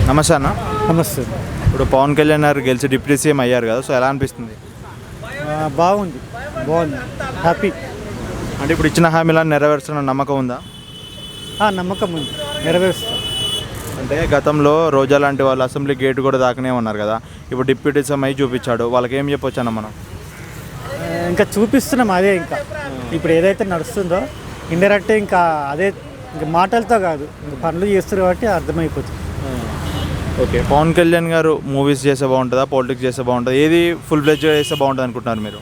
నమస్తే అన్న. నమస్తే. ఇప్పుడు పవన్ కళ్యాణ్ గారు గెలిచి డిప్యూటీ సీఎం అయ్యారు కదా, సో ఎలా అనిపిస్తుంది? బాగుంది, హ్యాపీ. అంటే ఇప్పుడు ఇచ్చిన హామీలను నెరవేర్చిన నమ్మకం ఉందా? నమ్మకం ఉంది, నెరవేరుస్తాం. అంటే గతంలో రోజా లాంటి వాళ్ళు అసెంబ్లీ గేట్ కూడా దాకనే ఉన్నారు కదా, ఇప్పుడు డిప్యూటీ సీఎం అయ్యి చూపించాడు, వాళ్ళకి ఏం చెప్పొచ్చు అన్న మనం? ఇంకా చూపిస్తున్నాం అదే. ఇంకా ఇప్పుడు ఏదైతే నడుస్తుందో ఇండైరెక్ట్ ఇంకా అదే, ఇంకా మాటలతో కాదు, ఇంకా పనులు చేస్తారు కాబట్టి అర్థమైపోతుంది. ఓకే, పవన్ కళ్యాణ్ గారు మూవీస్ చేస్తే బాగుంటుందా, పాలిటిక్స్ చేస్తే బాగుంటుందా, ఏది ఫుల్ ఫ్లెడ్జ్గా చేస్తే బాగుంటుంది అనుకుంటున్నారు మీరు?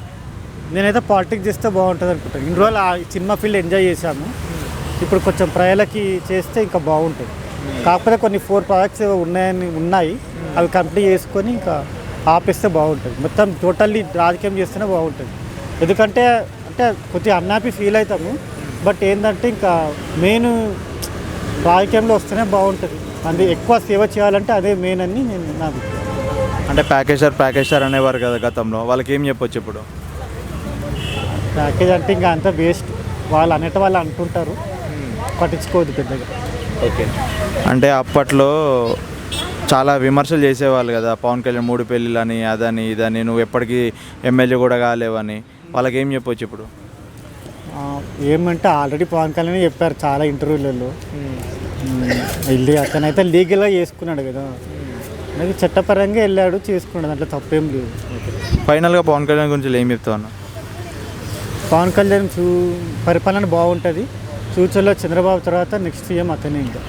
నేనైతే పాలిటిక్స్ చేస్తే బాగుంటుంది అనుకుంటాను. ఇన్ని రోజులు ఆ సినిమా ఫీల్డ్ ఎంజాయ్ చేశాము, ఇప్పుడు కొంచెం ప్రజలకి చేస్తే ఇంకా బాగుంటుంది. కాకపోతే కొన్ని 4 ప్రాజెక్ట్స్ ఉన్నాయి, అవి కంప్లీట్ చేసుకొని ఇంకా ఆపేస్తే బాగుంటుంది. మొత్తం టోటల్లీ రాజకీయం చేస్తేనే బాగుంటుంది. ఎందుకంటే అంటే కొద్దిగా అన్హ్యాపీ ఫీల్ అవుతాము, బట్ ఏంటంటే ఇంకా మెయిన్ రాజకీయంలో వస్తేనే బాగుంటుంది. అది ఎక్కువ సేవ చేయాలంటే అదే మెయిన్ అని నేను నాకు. అంటే ప్యాకేజర్ అనేవారు కదా గతంలో, వాళ్ళకి ఏం చెప్పొచ్చు ఇప్పుడు? ప్యాకేజ్ అంటే ఇంకా అంత వేస్ట్, వాళ్ళు వాళ్ళు అంటుంటారు, పట్టించుకోవద్దు పెద్దగా. ఓకే, అంటే అప్పట్లో చాలా విమర్శలు చేసేవాళ్ళు కదా, పవన్ కళ్యాణ్ 3 పెళ్ళిళ్ళని అదని ఇదని, నువ్వు ఎప్పటికీ ఎమ్మెల్యే కూడా కాలేవని, వాళ్ళకి ఏం చెప్పొచ్చు ఇప్పుడు? ఏమంటే ఆల్రెడీ పవన్ కళ్యాణ్ చెప్పారు చాలా ఇంటర్వ్యూలలో. అతనైతే లీగల్గా చేసుకున్నాడు కదా, అది చట్టపరంగా వెళ్ళాడు, చేసుకున్నాడు, దాంట్లో తప్పేం లేదు. ఫైనల్గా పవన్ కళ్యాణ్ గురించి ఏం చెప్తావు అన్న? పవన్ కళ్యాణ్ పరిపాలన బాగుంటుంది. ఫ్యూచర్లో చంద్రబాబు తర్వాత నెక్స్ట్ సీఎం అతనే ఇంకా.